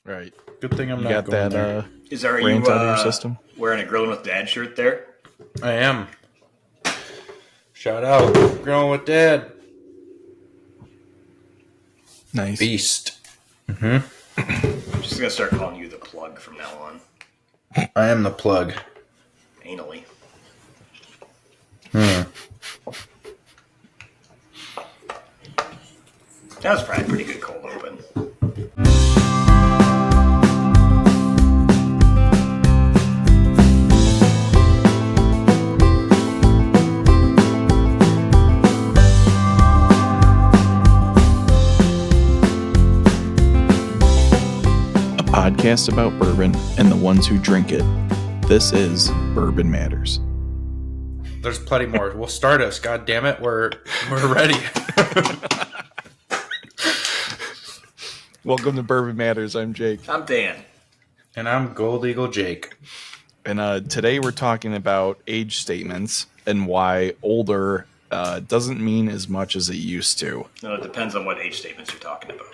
Right. Good thing I'm You not got going that there. Are you rant out of your system? wearing a Grilling with Dad shirt there? I am. Shout out. Growing with Dad. Nice. Beast. I'm just going to start calling you the plug from now on. I am the plug. Anally. That was probably a pretty good cold open. Podcast about bourbon and the ones who drink it. This is Bourbon Matters. There's plenty more. We'll start us. God damn it. We're ready. Welcome to Bourbon Matters. I'm Jake. I'm Dan. And I'm Gold Eagle Jake. And today we're talking about age statements and why older doesn't mean as much as it used to. No, it depends on what age statements you're talking about.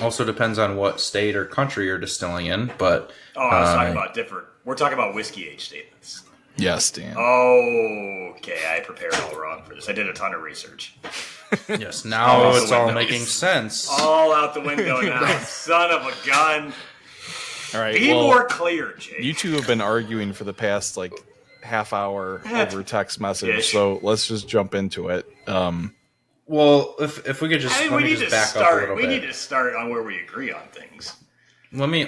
Also depends on what state or country you're distilling in, but... I was talking about different... We're talking about whiskey age statements. Yes, Dan. Okay, I prepared all wrong for this. I did a ton of research. Yes, now it's all making sense. All out the window now. Son of a gun. All right. Be more clear, Jake. You two have been arguing for the past half hour over text message, so let's just jump into it. Well, if we could just, we need to start on where we agree on things. Let me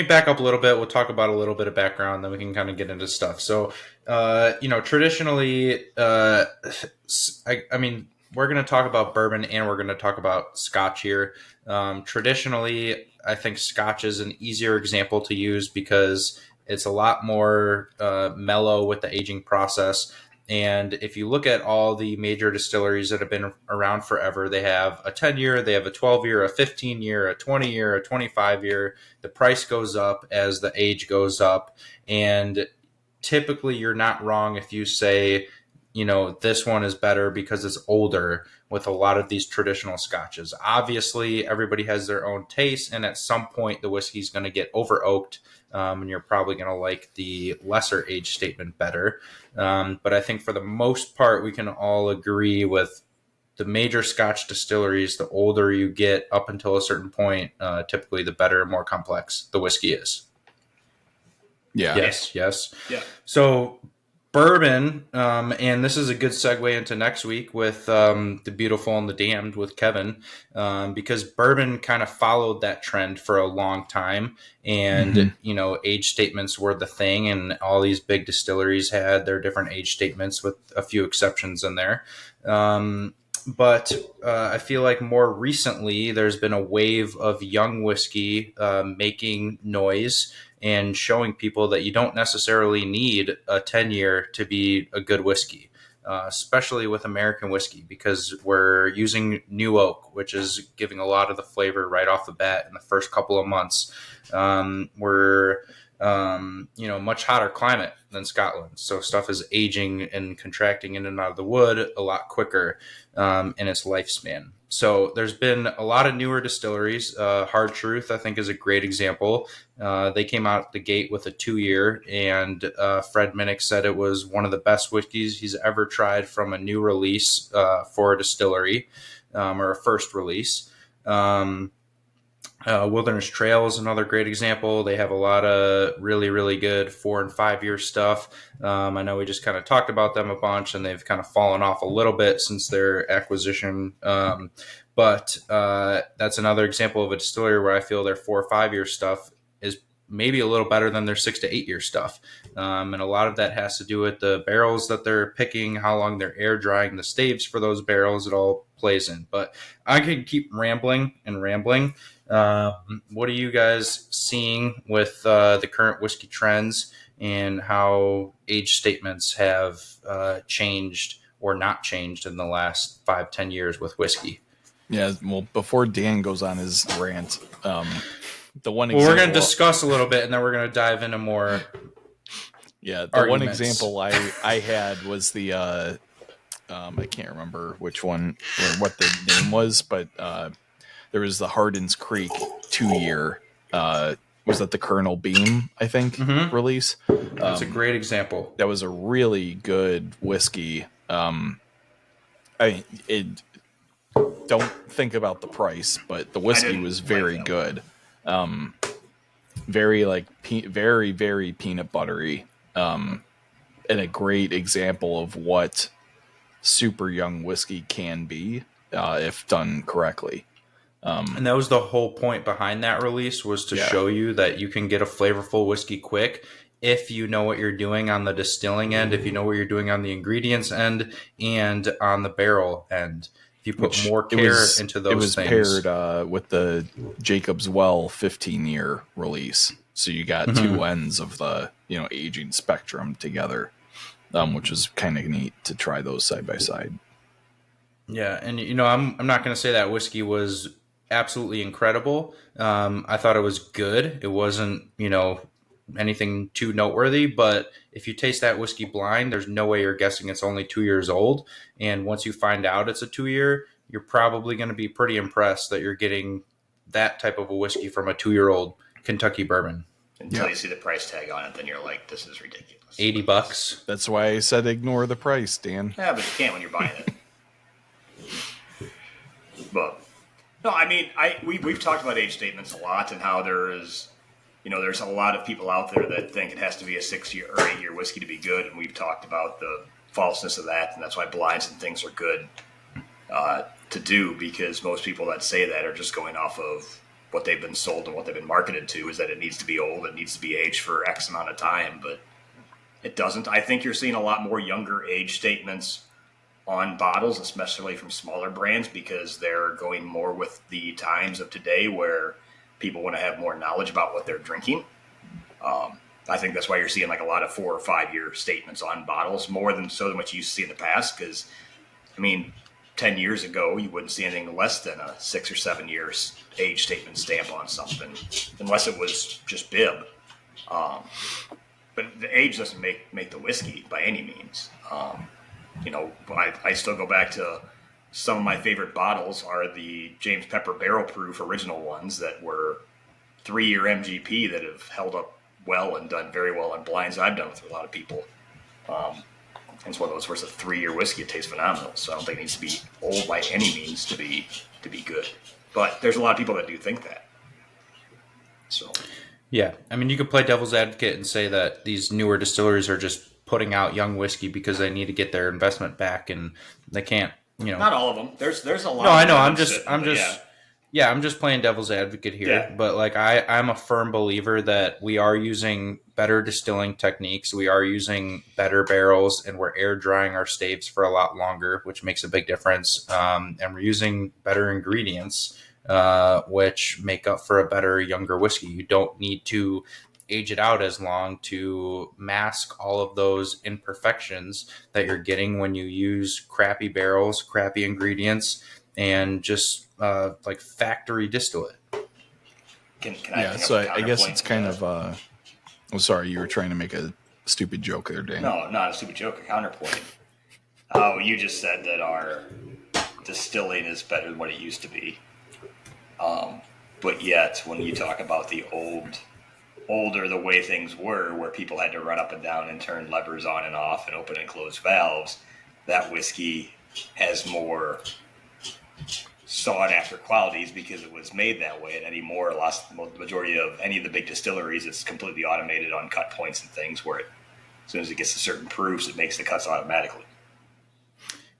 back up a little bit. We'll talk about a little bit of background, then we can kind of get into stuff. So, traditionally, I mean, we're going to talk about bourbon and we're going to talk about Scotch here. Traditionally, I think Scotch is an easier example to use because it's a lot more mellow with the aging process. And if you look at all the major distilleries that have been around forever, they have a 10-year, they have a 12-year, a 15-year, a 20-year, a 25-year. The price goes up as the age goes up. And typically you're not wrong if you say, this one is better because it's older with a lot of these traditional scotches. Obviously, everybody has their own taste. And at some point, the whiskey is going to get over oaked. And you're probably going to like the lesser age statement better. But I think for the most part, we can all agree with the major Scotch distilleries, the older you get up until a certain point, typically the better and more complex the whiskey is. Yeah. Yes. Yeah. So bourbon, and this is a good segue into next week with The Beautiful and the Damned with Kevin, because bourbon kind of followed that trend for a long time. And, age statements were the thing, and all these big distilleries had their different age statements with a few exceptions in there. But I feel like more recently, there's been a wave of young whiskey making noise and showing people that you don't necessarily need a 10-year to be a good whiskey, especially with American whiskey, because we're using new oak, which is giving a lot of the flavor right off the bat in the first couple of months. We're much hotter climate than Scotland. So stuff is aging and contracting in and out of the wood a lot quicker in its lifespan. So there's been a lot of newer distilleries. Hard Truth, I think, is a great example. They came out the gate with a 2-year, and Fred Minnick said it was one of the best whiskeys he's ever tried from a new release for a distillery, or a first release. Wilderness Trail is another great example. They have a lot of really, really good 4 and 5 year stuff. I know we just kind of talked about them a bunch, and they've kind of fallen off a little bit since their acquisition. But that's another example of a distillery where I feel their 4 or 5 year stuff is maybe a little better than their 6 to 8 year stuff. And a lot of that has to do with the barrels that they're picking, how long they're air drying the staves for those barrels. It all plays in. But I could keep rambling and rambling. What are you guys seeing with the current whiskey trends and how age statements have changed or not changed in the last 5-10 years with whiskey? Yeah, well, before Dan goes on his rant, the one we're going to discuss a little bit, and then we're going to dive into more. Yeah, the arguments. One example I had was the I can't remember which one or what the name was, but there was the Hardin's Creek 2-year Was that the Colonel Beam, I think, release? That's a great example. That was a really good whiskey. Don't think about the price, but the whiskey was very good. Very very, very peanut buttery. And a great example of what super young whiskey can be if done correctly. And that was the whole point behind that release, was to show you that you can get a flavorful whiskey quick if you know what you're doing on the distilling end, if you know what you're doing on the ingredients end, and on the barrel end. If you put more care into those things. It was paired with the Jacob's Well 15-year release. So you got two ends of the aging spectrum together, which is kind of neat to try those side by side. Yeah, and I'm not going to say that whiskey was absolutely incredible. I thought it was good. It wasn't, anything too noteworthy, but if you taste that whiskey blind, there's no way you're guessing it's only 2 years old. And once you find out it's a 2-year, you're probably going to be pretty impressed that you're getting that type of a whiskey from a 2-year-old Kentucky bourbon. Until you see the price tag on it, then you're like, this is ridiculous. $80. That's why I said ignore the price, Dan. Yeah, but you can't when you're buying it. But no, I mean, we've talked about age statements a lot, and how there's a lot of people out there that think it has to be a 6-year or 8-year whiskey to be good, and we've talked about the falseness of that, and that's why blinds and things are good to do, because most people that say that are just going off of what they've been sold and what they've been marketed to, is that it needs to be old, it needs to be aged for X amount of time, but it doesn't. I think you're seeing a lot more younger age statements on bottles, especially from smaller brands, because they're going more with the times of today, where people want to have more knowledge about what they're drinking. I think that's why you're seeing like a lot of 4 or 5 year statements on bottles, more than what you used to see in the past. Because, 10 years ago, you wouldn't see anything less than a 6 or 7 years age statement stamp on something, unless it was just bib. But the age doesn't make the whiskey by any means. I still go back to some of my favorite bottles are the James Pepper Barrel Proof original ones that were 3-year MGP that have held up well and done very well on blinds I've done with a lot of people. And it's one of those where it's a 3-year whiskey. It tastes phenomenal. So I don't think it needs to be old by any means to be good. But there's a lot of people that do think that. So yeah, you could play devil's advocate and say that these newer distilleries are just putting out young whiskey because they need to get their investment back, and they can't. Not all of them. There's a lot. No, I know. I'm just playing devil's advocate here. Yeah. But I'm a firm believer that we are using better distilling techniques. We are using better barrels, and we're air drying our staves for a lot longer, which makes a big difference. And we're using better ingredients, which make up for a better, younger whiskey. You don't need to age it out as long to mask all of those imperfections that you're getting when you use crappy barrels, crappy ingredients, and just factory distillate. I guess it's kind of sorry, you were trying to make a stupid joke there, Dan. No, not a stupid joke, a counterpoint. Oh, you just said that our distilling is better than what it used to be. But yet, when you talk about the older the way things were, where people had to run up and down and turn levers on and off and open and close valves, that whiskey has more sought after qualities because it was made that way. And anymore, the majority of any of the big distilleries, it's completely automated on cut points and things, where as soon as it gets to certain proofs, it makes the cuts automatically.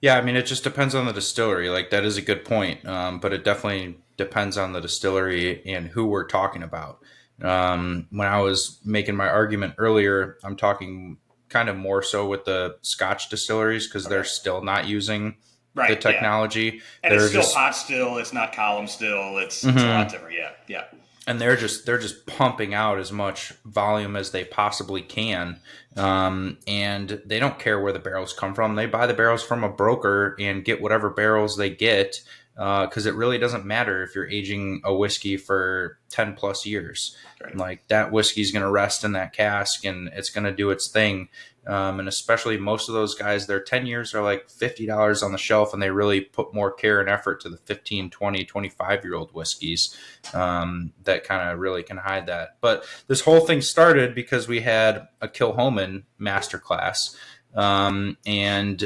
Yeah, it just depends on the distillery. That is a good point, but it definitely depends on the distillery and who we're talking about. When I was making my argument earlier, I'm talking kind of more so with the Scotch distilleries, because they're still not using the technology. Yeah. And they're it's still pot still. It's not column still. It's a lot different. Yeah. And they're just pumping out as much volume as they possibly can. And they don't care where the barrels come from. They buy the barrels from a broker and get whatever barrels they get. because it really doesn't matter if you're aging a whiskey for 10 plus years. Right. Like that whiskey is going to rest in that cask and it's going to do its thing. And especially most of those guys, their 10 years are like $50 on the shelf, and they really put more care and effort to the 15, 20, 25-year-old whiskeys that kind of really can hide that. But this whole thing started because we had a Kilchoman masterclass. And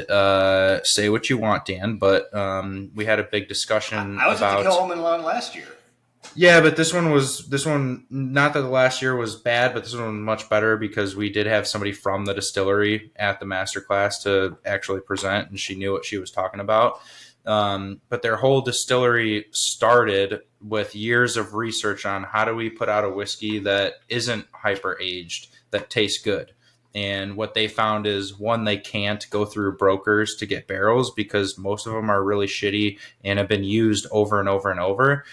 say what you want, Dan, but we had a big discussion. I was about at the Kilchoman one last year. Yeah, but this one not that the last year was bad, but this one was much better because we did have somebody from the distillery at the masterclass to actually present, and she knew what she was talking about. But their whole distillery started with years of research on how do we put out a whiskey that isn't hyper aged, that tastes good. And what they found is, one, they can't go through brokers to get barrels because most of them are really shitty and have been used over and over and over.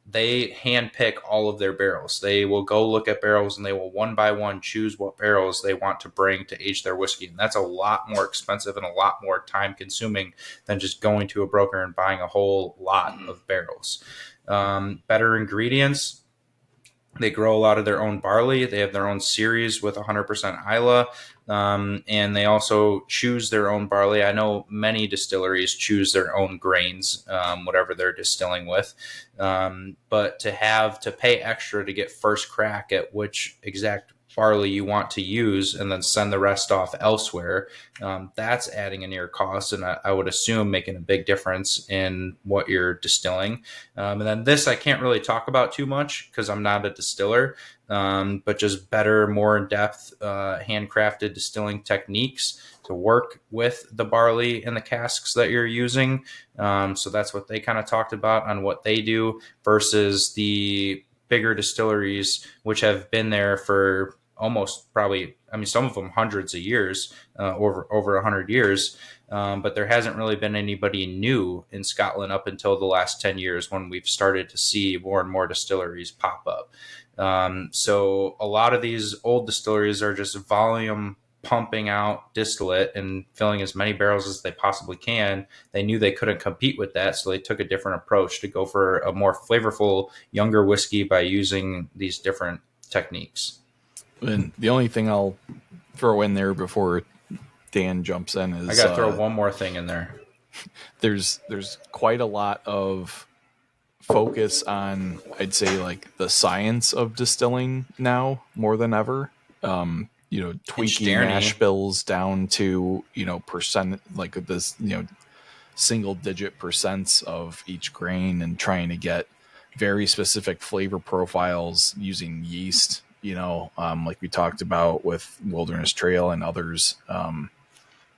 They handpick all of their barrels. They will go look at barrels and they will one by one choose what barrels they want to bring to age their whiskey. And that's a lot more expensive and a lot more time consuming than just going to a broker and buying a whole lot of barrels. Better ingredients. They grow a lot of their own barley. They have their own series with 100% Islay. And they also choose their own barley. I know many distilleries choose their own grains, whatever they're distilling with. But to pay extra to get first crack at which exact barley you want to use and then send the rest off elsewhere, that's adding in your costs, and I would assume making a big difference in what you're distilling. And then this I can't really talk about too much because I'm not a distiller, but just better, more in-depth handcrafted distilling techniques to work with the barley and the casks that you're using. So that's what they kind of talked about on what they do versus the bigger distilleries, which have been there for almost probably, I mean, some of them hundreds of years, over 100 years. But there hasn't really been anybody new in Scotland up until the last 10 years when we've started to see more and more distilleries pop up. So a lot of these old distilleries are just volume pumping out distillate and filling as many barrels as they possibly can. They knew they couldn't compete with that, so they took a different approach to go for a more flavorful, younger whiskey by using these different techniques. And the only thing I'll throw in there before Dan jumps in is I got to throw one more thing in there. There's quite a lot of focus on, I'd say, like the science of distilling now more than ever. Tweaking mash bills down to, percent, like this, single digit percents of each grain, and trying to get very specific flavor profiles using yeast, like we talked about with Wilderness Trail and others.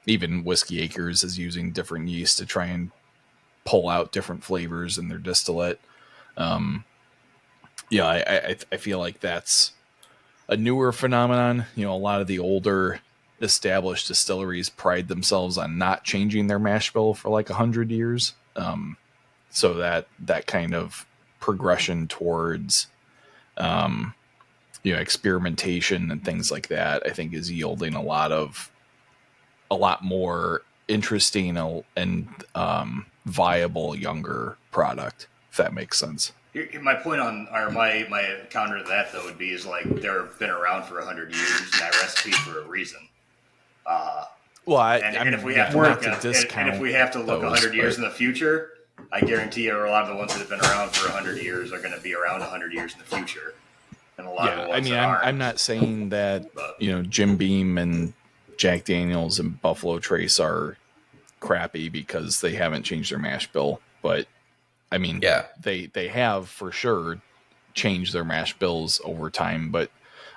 Even Whiskey Acres is using different yeast to try and pull out different flavors in their distillate. I feel like that's a newer phenomenon. A lot of the older established distilleries pride themselves on not changing their mash bill for like 100 years. So that kind of progression towards, experimentation and things like that, I think is yielding a lot more interesting and viable younger product, if that makes sense. My point my counter to that though would be is like they've been around for 100 years and that recipe for a reason. If we have to look 100 years in the future, I guarantee you a lot of the ones that have been around for 100 years are going to be around 100 years in the future. And a lot of the ones I'm not saying that Jim Beam and Jack Daniels and Buffalo Trace are crappy because they haven't changed their mash bill, but I mean, they have for sure changed their mash bills over time, but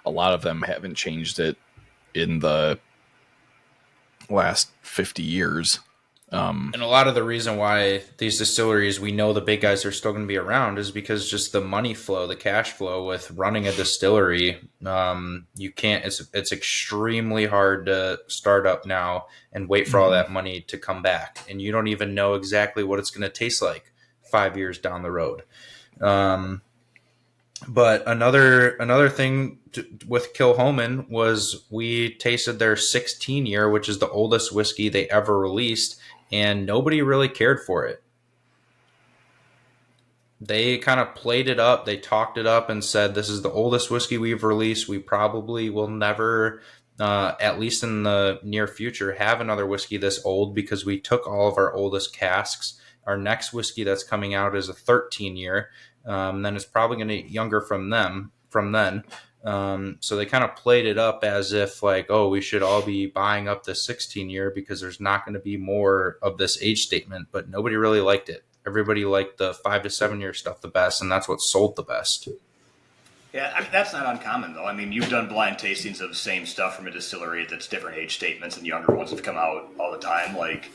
a lot of them haven't changed it in the last 50 years. And a lot of the reason why these distilleries, we know the big guys are still going to be around, is because just the money flow, the cash flow with running a distillery. You can't, it's extremely hard to start up now and wait for all that money to come back. And you don't even know exactly what it's going to taste like 5 years down the road. But another thing with Kilchoman was we tasted their 16 year, which is the oldest whiskey they ever released, and nobody really cared for it. they kind of played it up. They talked it up and said, this is the oldest whiskey we've released. We probably will never, at least in the near future, have another whiskey this old because we took all of our oldest casks. Our next whiskey that's coming out is a 13 year. Then it's probably going to get younger from then. So they kind of played it up as if like, oh, we should all be buying up the 16 year because there's not going to be more of this age statement, but nobody really liked it. Everybody liked the 5 to 7 year stuff the best, and that's what sold the best. Yeah, I mean, that's not uncommon, though. I mean, you've done blind tastings of the same stuff from a distillery that's different age statements, and younger ones have come out all the time. Like,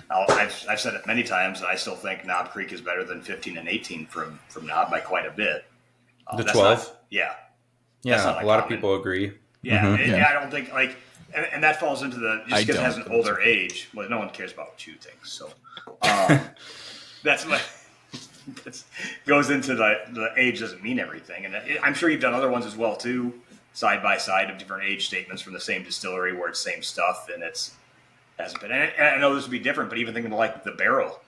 I've said it many times, and I still think Knob Creek is better than 15 and 18 from Knob by quite a bit. The 12? Yeah. Yeah, a lot of people agree. Yeah, Mm-hmm. I don't think, like, and that falls into the, just because it has an older age, well, no one cares about what you think, so. That's what goes into the age doesn't mean everything. And I'm sure you've done other ones as well, too, side by side of different age statements from the same distillery where it's same stuff and hasn't been. And I know this would be different, but even thinking like the barrel,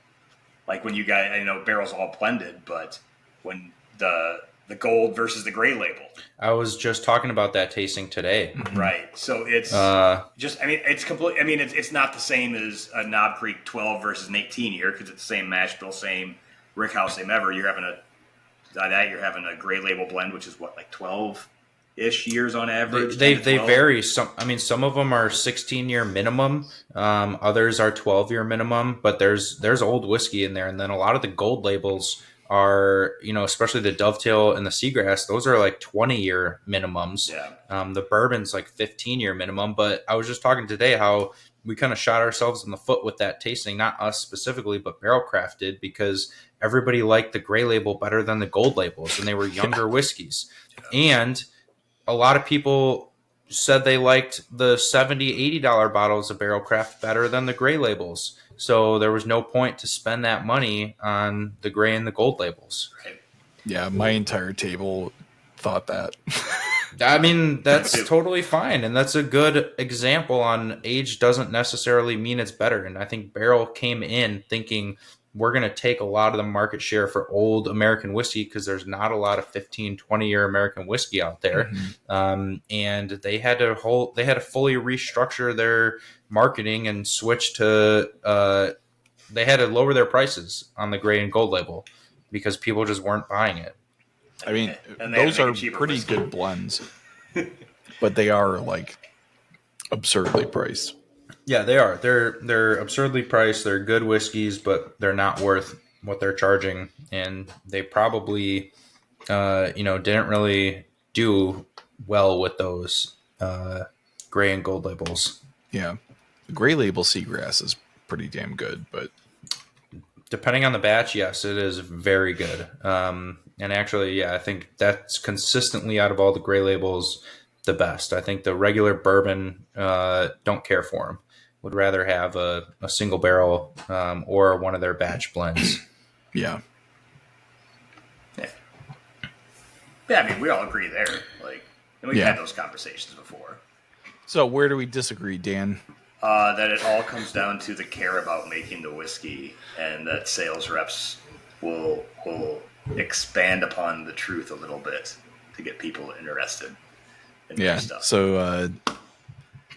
like when you guys, I know barrel's all blended, but when the gold versus the gray label. I was just talking about that tasting today. Right. So it's just, I mean, it's complete. I mean, it's not the same as a Knob Creek 12 versus an 18 year because it's the same mash bill, same rickhouse, same ever. You're having you're having a gray label blend, which is what, like 12-ish years on average. They vary. Some of them are 16-year minimum. Others are 12-year minimum. But there's old whiskey in there, and then a lot of the gold labels are, especially the Dovetail and the Seagrass, those are like 20-year minimums. Yeah. The bourbon's like 15-year minimum. But I was just talking today how we kind of shot ourselves in the foot with that tasting, not us specifically, but Barrelcraft did, because everybody liked the gray label better than the gold labels, and they were younger whiskeys. And a lot of people said they liked the $70, $80 bottles of Barrelcraft better than the gray labels. So there was no point to spend that money on the gray and the gold labels. Right. Yeah, my entire table thought that. I mean, that's totally fine. And that's a good example on age doesn't necessarily mean it's better. And I think Barrel came in thinking we're going to take a lot of the market share for old American whiskey because there's not a lot of 15, 20-year American whiskey out there. Mm-hmm. And they had to fully restructure their marketing and switch to they had to lower their prices on the gray and gold label because people just weren't buying it. I mean, those are pretty good blends, but they are like absurdly priced. Yeah, they are. They're absurdly priced. They're good whiskeys, but they're not worth what they're charging. And they probably, didn't really do well with those gray and gold labels. Yeah, the gray label Seagrass is pretty damn good, but depending on the batch, yes, it is very good. And actually, yeah, I think that's consistently out of all the gray labels the best. I think the regular bourbon don't care for them. Would rather have a single barrel or one of their batch blends. Yeah. Yeah, I mean, we all agree there. Like, and we've had those conversations before. So where do we disagree, Dan? That it all comes down to the care about making the whiskey, and that sales reps will expand upon the truth a little bit to get people interested in new stuff. So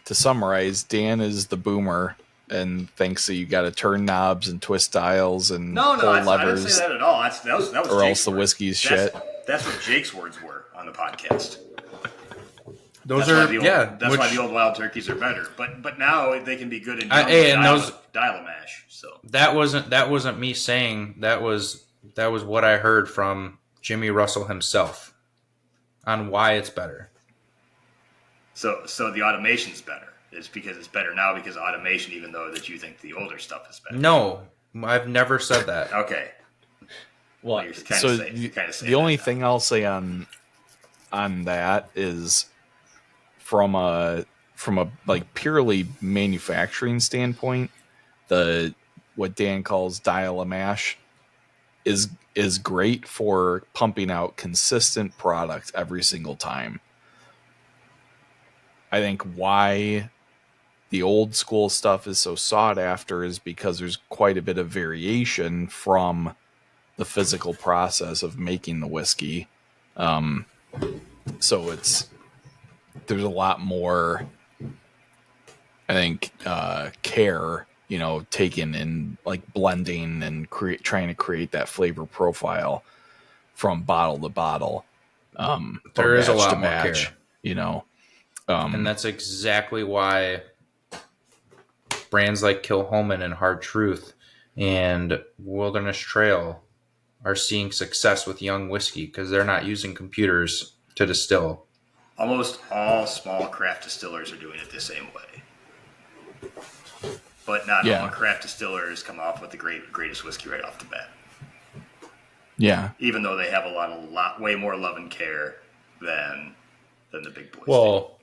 to summarize, Dan is the boomer and thinks that you got to turn knobs and twist dials and pull levers. I didn't say that at all. That was or Jake's else the words. whiskey's shit. That's what Jake's words were on the podcast. That's why the old wild turkeys are better. But now they can be good in dial a mash. So that wasn't me saying that was what I heard from Jimmy Russell himself on why it's better. So the automation's better. It's because it's better now because of automation, even though that you think the older stuff is better. No, I've never said that. Okay. Well, you're so the only thing I'll say on that is from a like purely manufacturing standpoint, what Dan calls dial a mash is great for pumping out consistent product every single time. I think why the old school stuff is so sought after is because there's quite a bit of variation from the physical process of making the whiskey. So there's a lot more, I think, care, taken in like blending and trying to create that flavor profile from bottle to bottle. There is a batch lot to more batch, care. And that's exactly why brands like Kilhoman and Hard Truth and Wilderness Trail are seeing success with young whiskey because they're not using computers to distill. Almost all small craft distillers are doing it the same way. But not all craft distillers come off with the greatest whiskey right off the bat. Yeah. Even though they have way more love and care than the big boys. Well,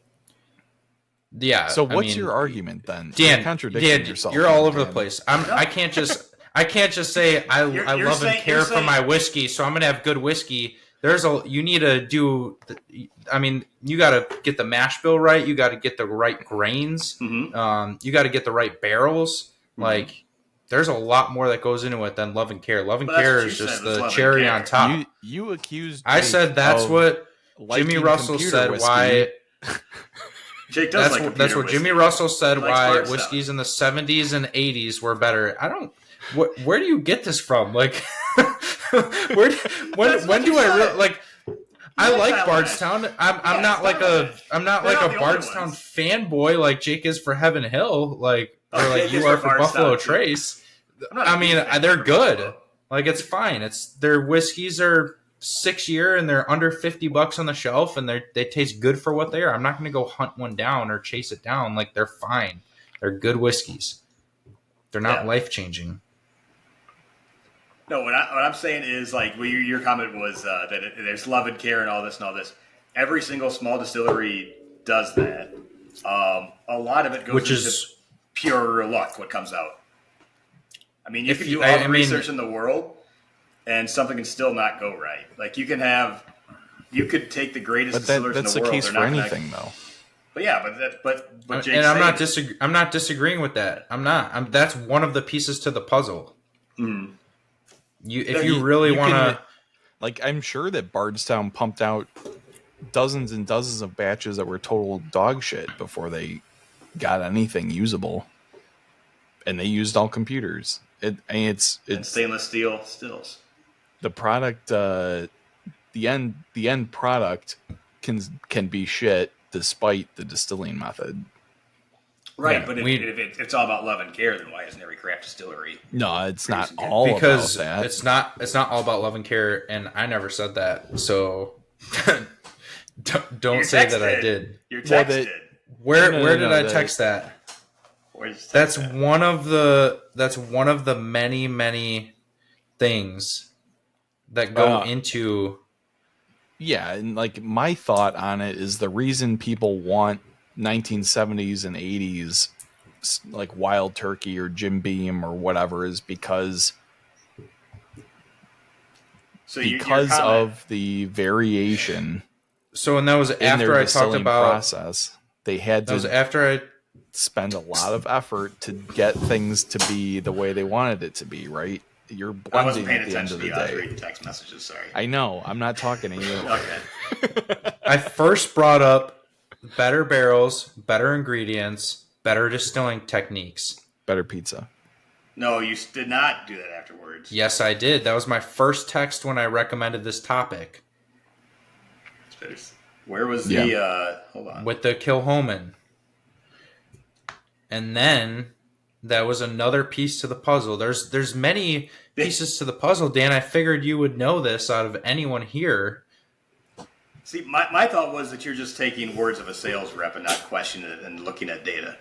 yeah. So what's your argument then? Dan, you're contradicting yourself. You're all over the place. I can't just say I love and care for my whiskey, so I'm gonna have good whiskey. You need to do. You got to get the mash bill right. You got to get the right grains. Mm-hmm. You got to get the right barrels. Mm-hmm. Like, there's a lot more that goes into it than love and care. Love and care is just the cherry on top. You accused. I said that's what Jimmy Russell said. Whiskey. Why? Jake does that's what Jimmy Russell said. Why Sparks whiskeys in the 70s and 80s were better. I don't. Where do you get this from? Like, when do I like? I like Bardstown. I'm not like a Bardstown fanboy like Jake is for Heaven Hill, like or like you are for Buffalo Trace. I mean, they're good. Like, it's fine. Their whiskeys are 6-year and they're under $50 on the shelf and they taste good for what they are. I'm not going to go hunt one down or chase it down. Like, they're fine. They're good whiskeys. They're not life changing. No, what I'm saying is, like, your comment was that there's love and care and all this. Every single small distillery does that. A lot of it goes into pure luck, what comes out. I mean, you can do all the research in the world, and something can still not go right. Like, you could take the greatest distillers in the world. That's the case for anything, though. But yeah, but Jake's and I'm not disagreeing with that. I'm not. That's one of the pieces to the puzzle. Mm. If you really want to, like, I'm sure that Bardstown pumped out dozens and dozens of batches that were total dog shit before they got anything usable, and they used all computers. It's stainless steel stills. The product, the end product can be shit despite the distilling method. Right, yeah, but if it's all about love and care, then why isn't every craft distillery? No, it's not all because about that. It's not all about love and care, and I never said that. So don't say that I did. Your text did. Where did I text that? That's one of the many things that go into. Yeah, and like my thought on it is the reason people want 1970s and 80s like Wild Turkey or Jim Beam or whatever is because of the variation. So, and that was after I talked about process. They had to. That was after I spend a lot of effort to get things to be the way they wanted it to be. Right? You're blending at the end of the day. I was reading text messages. Sorry. I know. I'm not talking to you. Okay. I first brought up better barrels, better ingredients, better distilling techniques. Better pizza. No, you did not do that afterwards. Yes, I did. That was my first text when I recommended this topic. Where was the... hold on. With the Kilhoman. And then that was another piece to the puzzle. There's many pieces to the puzzle, Dan. I figured you would know this out of anyone here. See, my thought was that you're just taking words of a sales rep and not questioning it and looking at data.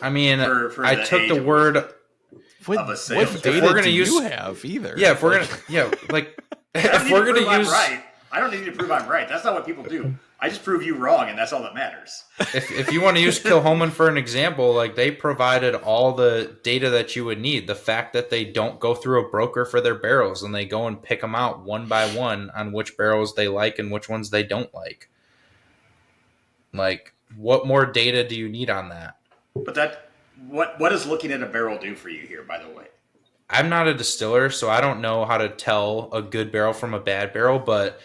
I mean, for I took the word of a sales rep. What data do you have either? Yeah, if we're gonna, if we're gonna use, I don't need to prove I'm right. That's not what people do. I just prove you wrong, and that's all that matters. If you want to use Kilhoman for an example, like they provided all the data that you would need. The fact that they don't go through a broker for their barrels and they go and pick them out one by one on which barrels they like and which ones they don't like. Like, what more data do you need on that? But what does looking at a barrel do for you here, by the way? I'm not a distiller, so I don't know how to tell a good barrel from a bad barrel. But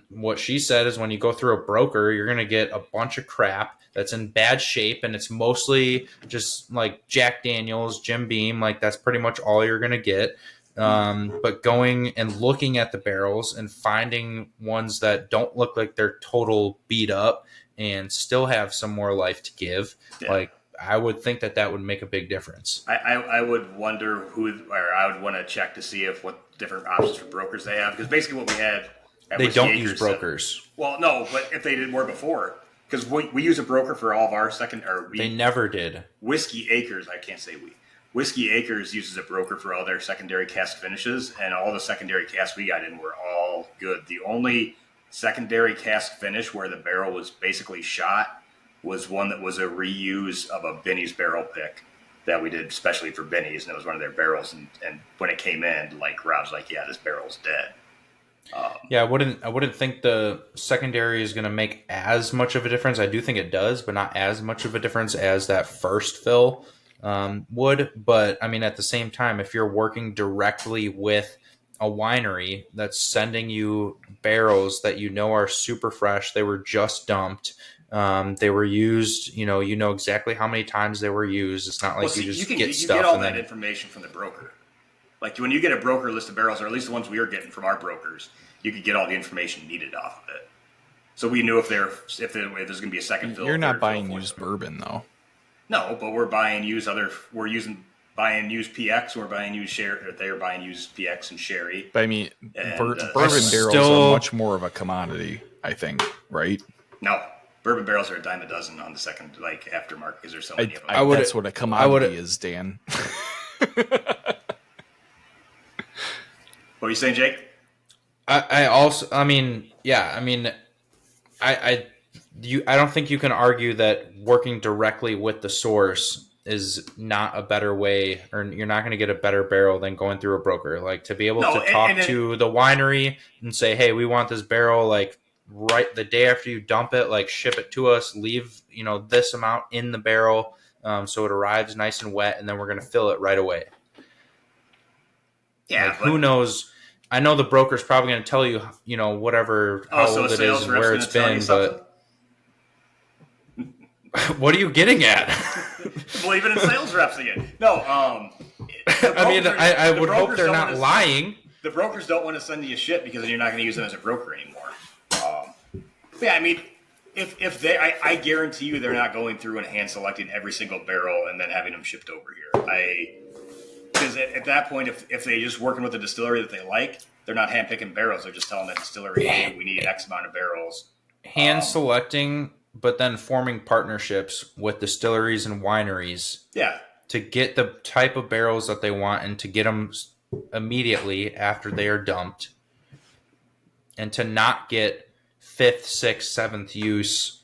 what she said is when you go through a broker, you're going to get a bunch of crap that's in bad shape, and it's mostly just like Jack Daniels, Jim Beam. Like that's pretty much all you're going to get. But going and looking at the barrels and finding ones that don't look like they're total beat up and still have some more life to give, Yeah. like I would think that would make a big difference. I would wonder or I would want to check to see if what different options for brokers they have, because basically what we had at They Whiskey don't Acres use brokers. well, no, but if they did more before, because we use a broker for all of our second, or we They never did. Whiskey Acres, I can't say we. Whiskey Acres uses a broker for all their secondary cask finishes, and all the secondary casks we got in were all good. The only secondary cask finish where the barrel was basically shot was one that was a reuse of a Benny's barrel pick that we did especially for Benny's, and it was one of their barrels. And when it came in, like Rob's like, yeah, this barrel's dead. Yeah, I wouldn't think the secondary is going to make as much of a difference. I do think it does, but not as much of a difference as that first fill would. But I mean, at the same time, if you're working directly with a winery that's sending you barrels that you know are super fresh, they were just dumped, they were used, you know exactly how many times they were used. It's not like you just get stuff. You get all and that then, information from the broker. Like when you get a broker list of barrels, or at least the ones we were getting from our brokers, you could get all the information needed off of it. So we knew if there's going to be a second fill. You're not third fill, buying fourth used fill. bourbon though. No, but we're buying used buying used PX. We're buying used sherry. They're buying used PX and sherry. But I mean, And, bourbon I barrels still- are much more of a commodity, I think, right? No, bourbon barrels are a dime a dozen on the second aftermarket because there's so many of them. I would- that's what a commodity is, Dan. What are you saying, Jake? I don't think you can argue that working directly with the source is not a better way, or you're not going to get a better barrel than going through a broker. Like to be able No, to talk and to the winery and say, hey, we want this barrel like right the day after you dump it, like ship it to us, leave, this amount in the barrel. So it arrives nice and wet, and then we're going to fill it right away. Yeah, Like, who knows? I know the broker's probably going to tell you, whatever, how so a old it sales is and rep's where gonna it's tell you been, something? but what are you getting at? Believing in sales reps again. No, I mean, I would hope they're not lying. The brokers don't want to send you shit because then you're not going to use them as a broker anymore. Yeah, I mean, if they, I guarantee you, they're not going through and hand selecting every single barrel and then having them shipped over here. Because at that point, if they're just working with a distillery that they like, they're not hand picking barrels. They're just telling the distillery, hey, we need X amount of barrels. Hand selecting, but then forming partnerships with distilleries and wineries Yeah. to get the type of barrels that they want and to get them immediately after they are dumped, and to not get fifth, sixth, seventh use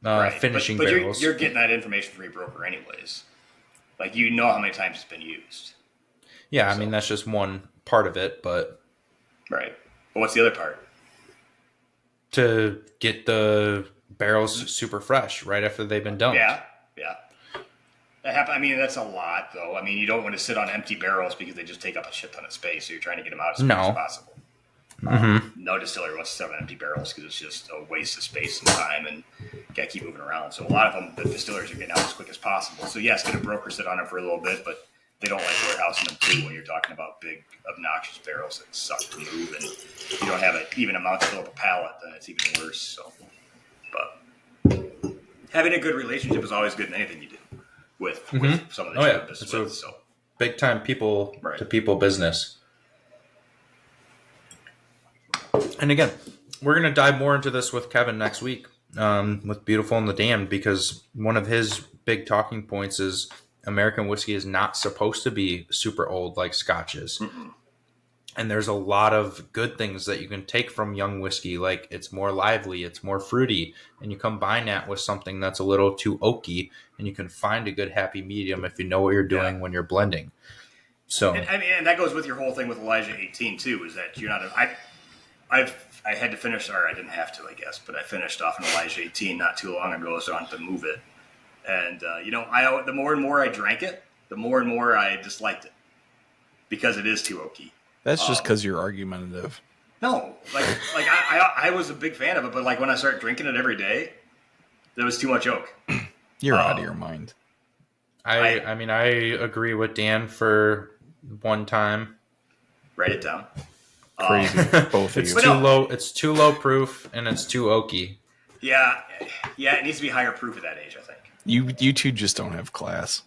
Right. finishing but barrels. You're getting that information from your broker anyways. Like, you know how many times it's been used. Yeah, I mean, that's just one part of it, but Right. But what's the other part? to get the barrels super fresh right after they've been dumped. Yeah. That happen. I mean, that's a lot, though. I mean, you don't want to sit on empty barrels because they just take up a shit ton of space. So you're trying to get them out as quick as possible. No distillery wants to sit on empty barrels because it's just a waste of space and time, and you got to keep moving around. So a lot of them, the distilleries are getting out as quick as possible. So yes, get a broker sit on them for a little bit, but they don't like warehousing them too when you're talking about big, obnoxious barrels that suck to move, and you don't have an even amount to fill up a pallet, then it's even worse. So, but having a good relationship is always good in anything you do with some of the yeah. business It's a- with. So Big time people Right. to people business. And again, we're going to dive more into this with Kevin next week with Beautiful and the Damned, because one of his big talking points is American whiskey is not supposed to be super old like Scotch is. And there's a lot of good things that you can take from young whiskey, like it's more lively, it's more fruity, and you combine that with something that's a little too oaky, and you can find a good happy medium if you know what you're doing when you're blending. So and, I mean, and that goes with your whole thing with Elijah 18 too. Is that you're not? I had to finish, or I didn't have to, I guess, but I finished off an Elijah 18 not too long ago, so I had to move it. And the more and more I drank it, the more and more I disliked it. because it is too oaky. That's just because you're argumentative. No, I was a big fan of it, but like when I started drinking it every day, there was too much oak. You're out of your mind. I mean, I agree with Dan for one time. Write it down. Crazy, both of It's you. too low. It's too low proof, and it's too oaky. Yeah, it needs to be higher proof at that age, I think. You two just don't have class.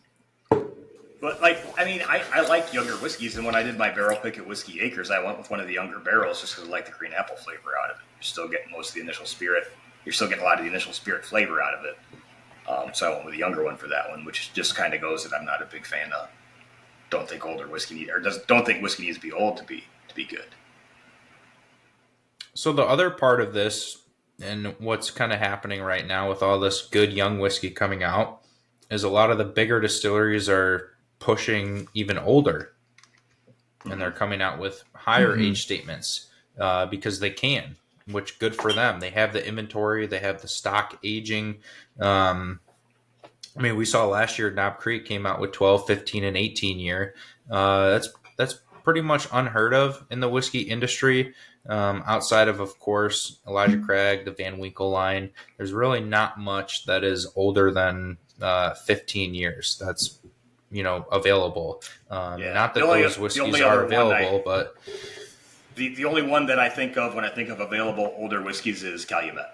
But I like younger whiskeys, and when I did my barrel pick at Whiskey Acres, I went with one of the younger barrels just because I like the green apple flavor out of it. You're still getting most of the initial spirit. You're still getting a lot of the initial spirit flavor out of it. So I went with the younger one for that one, which just kind of goes that I'm not a big fan of. Don't think older whiskey don't think whiskey needs to be old to be good. So the other part of this, and what's kind of happening right now with all this good young whiskey coming out, is a lot of the bigger distilleries are pushing even older, and they're coming out with higher age statements because they can, which good for them. They have the inventory, they have the stock aging. I mean, we saw last year Knob Creek came out with 12, 15, and 18 year. That's pretty much unheard of in the whiskey industry. Outside of course, Elijah Craig, the Van Winkle line. There's really not much that is older than 15 years. That's available. Not that those whiskeys are available, but the only one that I think of when I think of available older whiskeys is Calumet.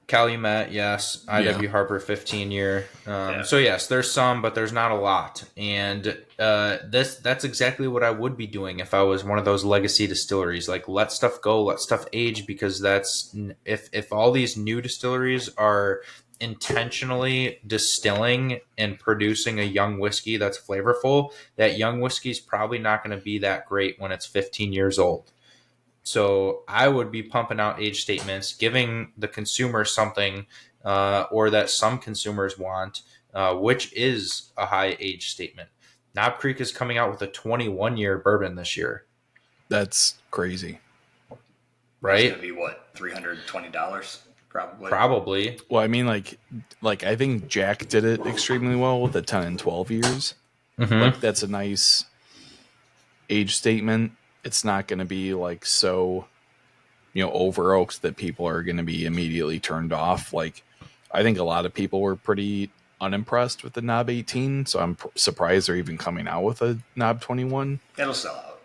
Calumet, yes. IW Harper 15 year. So yes, there's some, but there's not a lot. And that's exactly what I would be doing if I was one of those legacy distilleries. Like, let stuff go, let stuff age, because that's if all these new distilleries are intentionally distilling and producing a young whiskey that's flavorful, that young whiskey is probably not going to be that great when it's 15 years old. So I would be pumping out age statements, giving the consumer something or that some consumers want, which is a high age statement. Knob Creek is coming out with a 21-year bourbon this year. That's crazy. Right? It's going to be, what, $320 probably? Probably. Well, I mean, like I think Jack did it extremely well with the 10 and 12 years. Mm-hmm. Like, that's a nice age statement. It's not going to be like so, over oaked that people are going to be immediately turned off. Like, I think a lot of people were pretty unimpressed with the Knob 18, so I'm surprised they're even coming out with a Knob 21. It'll sell out.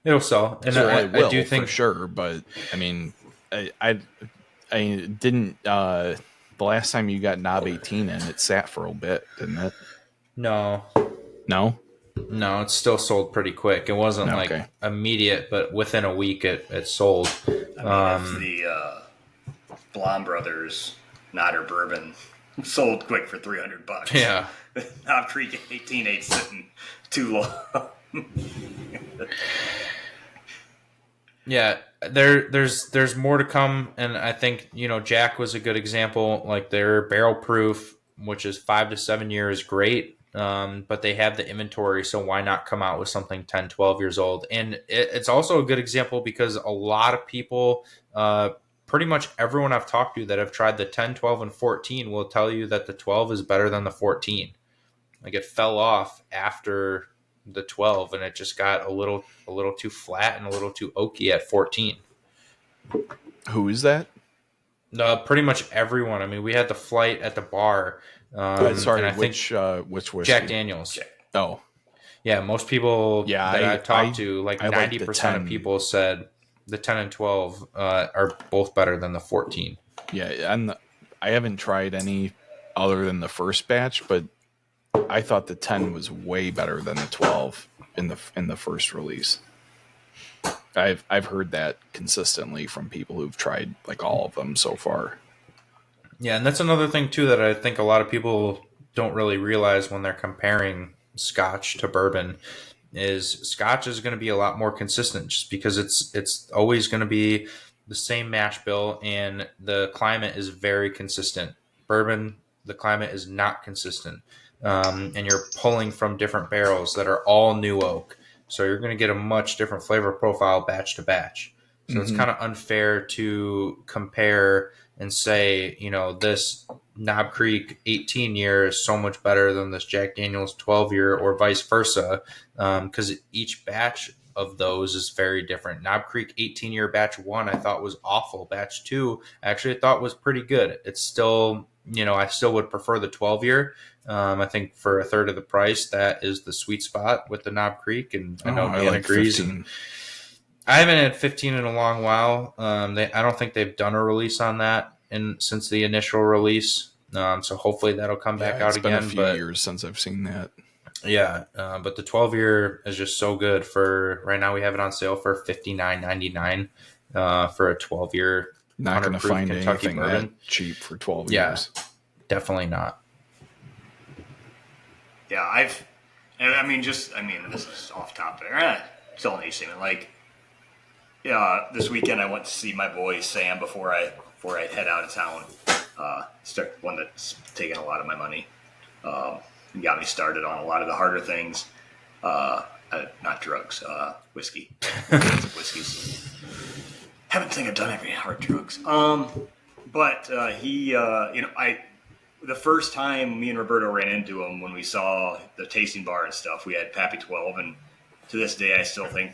It'll sell, and So I will, do think for sure. But I mean, I didn't. The last time you got Knob 18 in, it sat for a bit, didn't it? no. No, it's still sold pretty quick. It wasn't Okay. like immediate, but within a week it sold. I mean, if the Blom Brothers Nodder Bourbon sold quick for $300. Yeah. Knob Creek 18 ain't sitting too long. Yeah, there's more to come, and I think Jack was a good example. Like, their barrel proof, which is 5 to 7 years, great. But they have the inventory, so why not come out with something 10, 12 years old? And it's also a good example because a lot of people, pretty much everyone I've talked to that have tried the 10, 12, and 14 will tell you that the 12 is better than the 14. Like, it fell off after the 12, and it just got a little too flat and a little too oaky at 14. who is that? Pretty much everyone. I mean, we had the flight at the bar. Sorry, and I which whiskey? Jack Daniels. Oh, Yeah, most people that I talked to, like I like the 90% 10. of people said the 10 and 12 are both better than the 14. yeah, I haven't tried any other than the first batch, but I thought the 10 was way better than the 12 in the first release. I've heard that consistently from people who've tried like all of them so far. Yeah, and that's another thing too that I think a lot of people don't really realize when they're comparing Scotch to bourbon is Scotch is going to be a lot more consistent just because it's always going to be the same mash bill and the climate is very consistent. Bourbon, the climate is not consistent. And you're pulling from different barrels that are all new oak. So you're going to get a much different flavor profile batch to batch. So it's kind of unfair to compare and say, this Knob Creek 18-year is so much better than this Jack Daniels 12-year or vice versa, because each batch of those is very different. Knob Creek 18-year batch 1 I thought was awful. Batch 2 actually I thought was pretty good. It's still, I still would prefer the 12-year. I think for a third of the price, that is the sweet spot with the Knob Creek, and I know Dan agrees. 15. I haven't had 15 in a long while. I don't think they've done a release on that since the initial release. So hopefully that'll come back out again. It's been a few years since I've seen that. Yeah, but the 12-year is just so good. For right now, we have it on sale for $59.99 for a 12-year. Not going to find Kentucky anything bourbon. that cheap for 12 Yeah, years. definitely not. Yeah, this is off topic. Still an age statement. This weekend I went to see my boy Sam before I head out of town. One that's taken a lot of my money. And got me started on a lot of the harder things. Not drugs, whiskey. Whiskeys. Haven't think I've done every hard drugs. The first time me and Roberto ran into him when we saw the tasting bar and stuff, we had Pappy 12, and to this day I still think,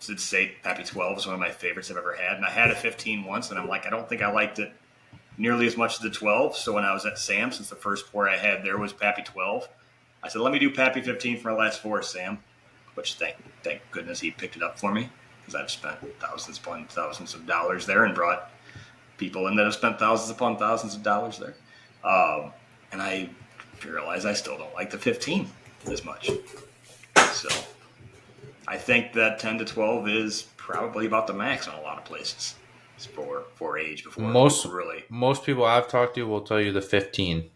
to say Pappy 12 is one of my favorites I've ever had. And I had a 15 once, and I'm like, I don't think I liked it nearly as much as the 12. So when I was at Sam's, since the first pour I had there was Pappy 12, I said, let me do Pappy 15 for my last four, Sam. Which thank goodness he picked it up for me, because I've spent thousands upon thousands of dollars there and brought people in that have spent thousands upon thousands of dollars there. And I realize I still don't like the 15 as much. So I think that 10 to 12 is probably about the max in a lot of places for age before most people I've talked to will tell you the 15.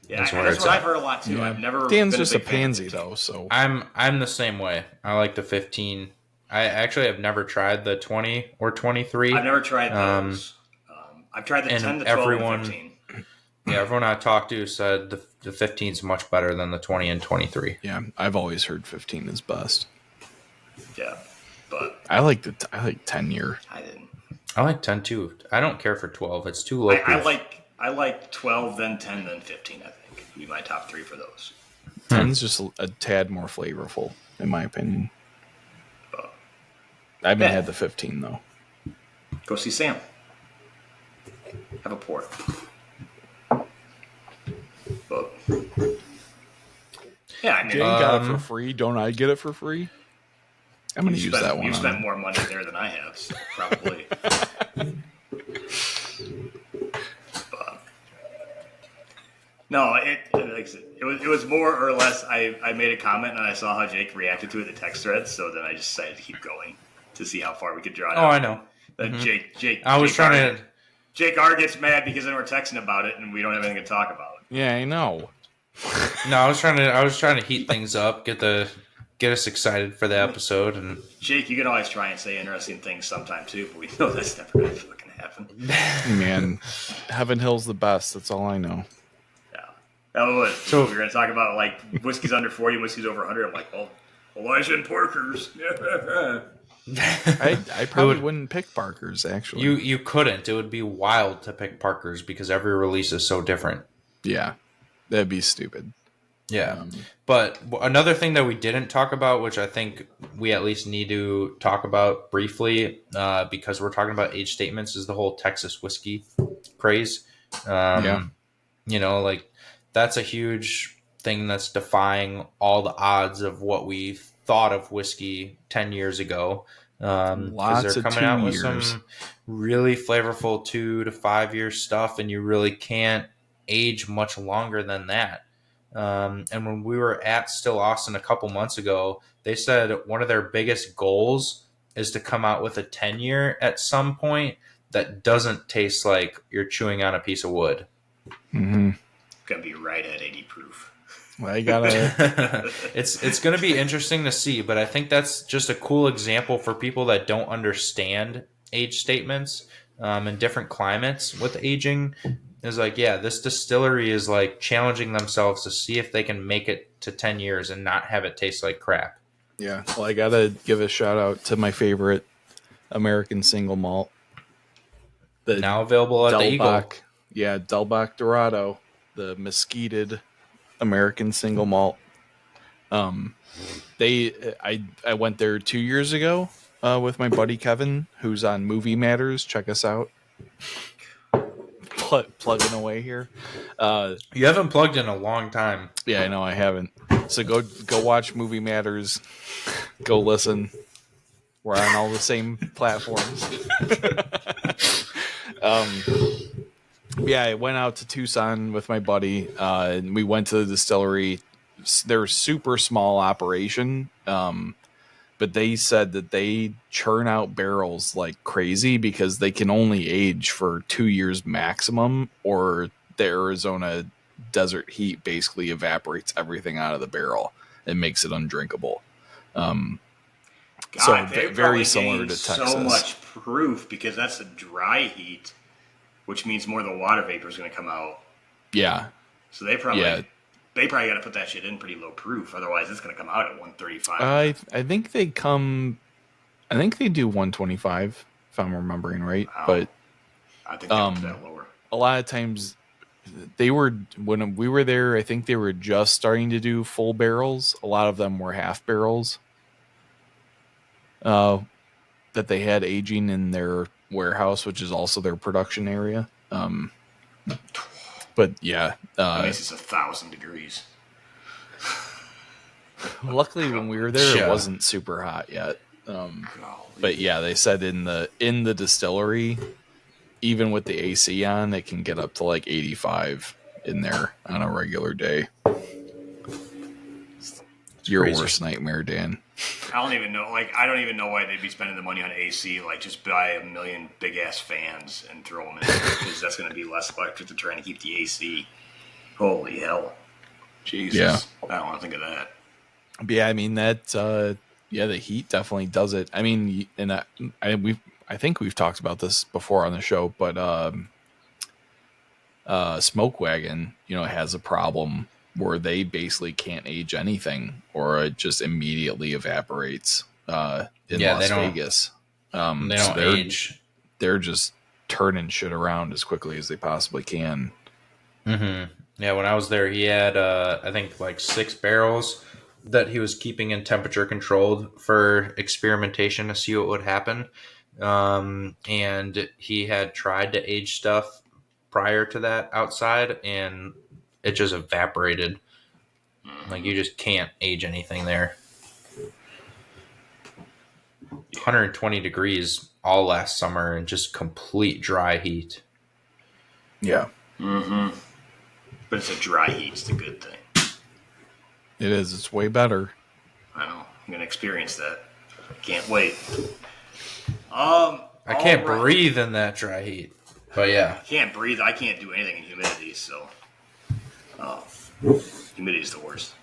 Yeah, that's what I've heard a lot too. Yeah. I've never. Dan's been just a big fan of pansy 15. though, so I'm the same way. I like the 15. I actually have never tried the 20 or 23. I've never tried those. I've tried the 10 to 12 and 15. Yeah, everyone I talked to said the 15 is much better than the 20 and 23. yeah, I've always heard 15 is best. Yeah, but I like 10 year. I didn't. I like 10 too. I don't care for 12. It's too low. I like 12, then 10, then 15. I think would be my top three for those. 10's just a tad more flavorful, in my opinion. I haven't had the 15 though. Go see Sam. Have a pour. But, yeah, I mean, Jane got it for free. Don't I get it for free? I'm going to use that one. You've spent more money there than I have, so probably. No, it was more or less. I made a comment and I saw how Jake reacted to it in the text thread, so then I just decided to keep going to see how far we could draw it out. I know. Then Jake. I was trying to. Jake R gets mad because then we're texting about it and we don't have anything to talk about. Yeah, I know. No, I was trying to heat things up, get us excited for the episode, and Jake, you can always try and say interesting things sometime too, but we know that's never gonna fucking happen. Man, Heaven Hill's the best. That's all I know. Yeah. So we're gonna talk about like whiskey's under 40, whiskey's over 100. I'm like, well, Elijah and Parker's. I probably wouldn't pick Parker's actually. You couldn't. It would be wild to pick Parker's because every release is so different. Yeah, that'd be stupid. Yeah. But another thing that we didn't talk about, which I think we at least need to talk about briefly, because we're talking about age statements, is the whole Texas whiskey craze. Like that's a huge thing that's defying all the odds of what we thought of whiskey 10 years ago. Because they're coming out with some really flavorful 2 to 5 year stuff, and you really can't age much longer than that. And when we were at Still Austin a couple months ago, they said one of their biggest goals is to come out with a 10 year at some point that doesn't taste like you're chewing on a piece of wood. Mm-hmm. Gonna be right at 80 proof. I gotta. It's going to be interesting to see, but I think that's just a cool example for people that don't understand age statements in different climates with aging. Is like, yeah, this distillery is like challenging themselves to see if they can make it to 10 years and not have it taste like crap. Yeah, well, I gotta give a shout out to my favorite American single malt. The Now available at the Eagle. Delbach, yeah, Delbach Dorado, the mesquited American single malt. I went there 2 years ago with my buddy Kevin, who's on Movie Matters. Check us out. Plugging away here. You haven't plugged in a long time. Yeah, I know I haven't. So go watch Movie Matters. Go listen. We're on all the same platforms. Yeah, I went out to Tucson with my buddy, and we went to the distillery. They're a super small operation, but they said that they churn out barrels like crazy because they can only age for 2 years maximum, or the Arizona desert heat basically evaporates everything out of the barrel and makes it undrinkable. God, So they very probably similar gained to Texas. so much proof because that's a dry heat, which means more of the water vapor is going to come out. Yeah, So they probably Yeah. got to put that shit in pretty low proof, otherwise it's going to come out at 135. I think they come. I think they do 125 if I'm remembering right. Wow. But I think they put that lower. a lot of times they were, when we were there, I think they were just starting to do full barrels. A lot of them were half barrels that they had aging in their warehouse, which is also their production area. But yeah, I guess it's 1,000 degrees. luckily when we were there, Yeah. it wasn't super hot yet. Golly. But yeah, they said in the distillery, even with the AC on, it can get up to like 85 in there on a regular day. Your crazy. worst nightmare, Dan. I don't even know. Like, I don't even know why they'd be spending the money on AC. Like, just buy a million big ass fans and throw them in because that's going to be less electric than trying to keep the AC. Holy hell! Jesus, Yeah. I don't want to think of that. But yeah, I mean that. Yeah, the heat definitely does it. I mean, and I think we've talked about this before on the show, but Smoke Wagon, has a problem where they basically can't age anything, or it just immediately evaporates in Las Vegas. They don't so age. They're just turning shit around as quickly as they possibly can. Mm-hmm. Yeah, when I was there, he had I think like 6 barrels that he was keeping in temperature controlled for experimentation to see what would happen. And he had tried to age stuff prior to that outside, and it just evaporated. Like, you just can't age anything there. 120 degrees all last summer and just complete dry heat. Yeah, But it's a dry heat. It's a good thing. it is. It's way better. I know. I'm going to experience that. Can't wait. I can't all right. breathe in that dry heat. But yeah. I can't breathe. I can't do anything in humidity, so humidity is the worst.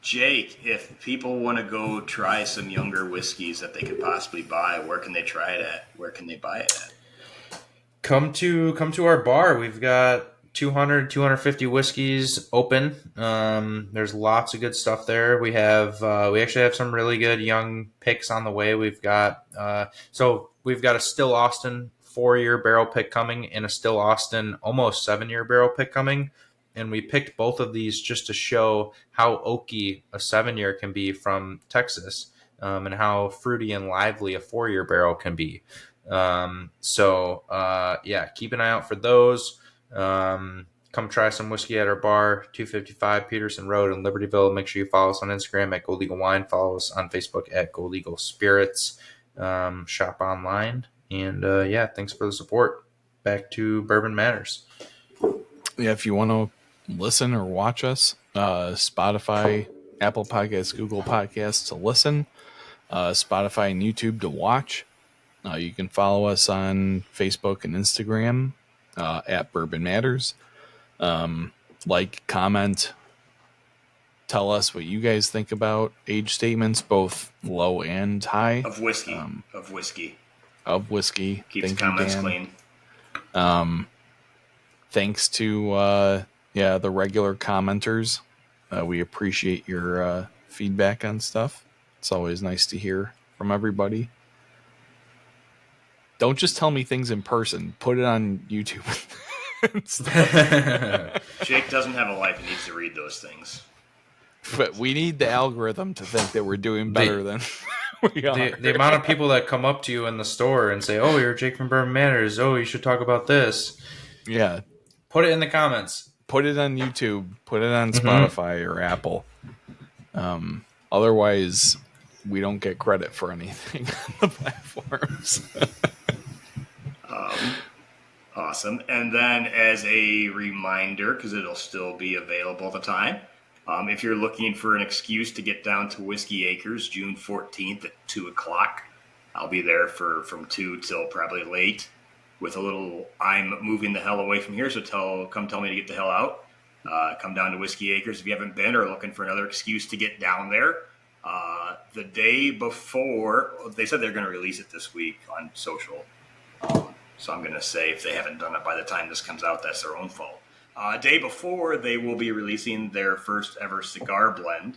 Jake, if people want to go try some younger whiskeys that they could possibly buy, where can they try it at? Where can they buy it at? Come to our bar. We've got 250 whiskeys open. There's lots of good stuff there. We actually have some really good young picks on the way. We've got a Still Austin 4-year barrel pick coming and a Still Austin almost 7-year barrel pick coming. And we picked both of these just to show how oaky a 7-year can be from Texas, and how fruity and lively a 4-year barrel can be. Keep an eye out for those. Come try some whiskey at our bar, 255 Peterson Road in Libertyville. Make sure you follow us on Instagram at Gold Eagle Wine. Follow us on Facebook at Gold Eagle Spirits. Shop online. And thanks for the support. Back to Bourbon Matters. Yeah, if you want to listen or watch us, Spotify, Apple Podcasts, Google Podcasts to listen, Spotify and YouTube to watch. You can follow us on Facebook and Instagram at Bourbon Matters. Like, comment, tell us what you guys think about age statements, both low and high. Of whiskey. Of whiskey. Keeps Thank you, comments Dan. clean. Thanks to the regular commenters. We appreciate your feedback on stuff. It's always nice to hear from everybody. Don't just tell me things in person. Put it on YouTube. Jake doesn't have a life and needs to read those things. But we need the algorithm to think that we're doing better than we are. The amount of people that come up to you in the store and say, "Oh, you're Jake from Bourbon Matters. Oh, you should talk about this." Yeah. Put it in the comments. Put it on YouTube. Put it on Spotify or Apple. Otherwise, we don't get credit for anything on the platforms. Awesome. And then as a reminder, because it'll still be available at the time, if you're looking for an excuse to get down to Whiskey Acres, June 14th at 2 o'clock, I'll be there from 2 till probably late with a little, I'm moving the hell away from here, so come tell me to get the hell out. Come down to Whiskey Acres if you haven't been or looking for another excuse to get down there. The day before, they said they're going to release it this week on social. So I'm going to say if they haven't done it by the time this comes out, that's their own fault. Day before, they will be releasing their first ever cigar blend,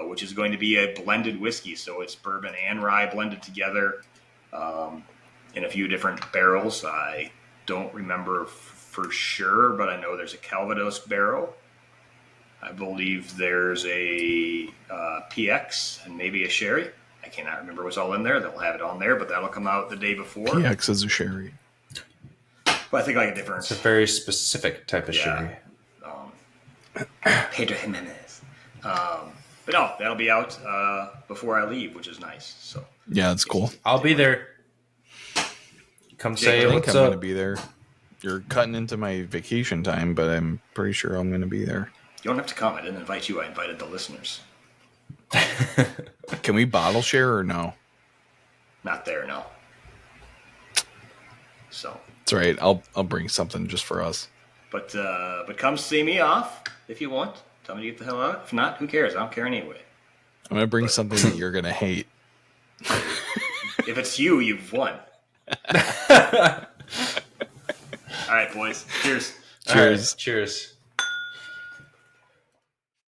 which is going to be a blended whiskey. So it's bourbon and rye blended together in a few different barrels. I don't remember for sure, but I know there's a Calvados barrel. I believe there's a PX and maybe a sherry. I cannot remember what's all in there. They'll have it on there, but that'll come out the day before. PX is a sherry. But I think like a different. It's a very specific type of sherry. Pedro Jimenez. But no, that'll be out before I leave, which is nice. So yeah, that's cool. I'll be there. Come say I think what's I'm up. going to be there. You're cutting into my vacation time, but I'm pretty sure I'm going to be there. You don't have to come. I didn't invite you. I invited the listeners. Can we bottle share or no? Not there, no. So That's right. I'll bring something just for us. But come see me off if you want. Tell me to get the hell out. If not, who cares? I don't care anyway. I'm going to bring something that you're going to hate. If it's you, you've won. All right, boys. Cheers. Cheers. Cheers.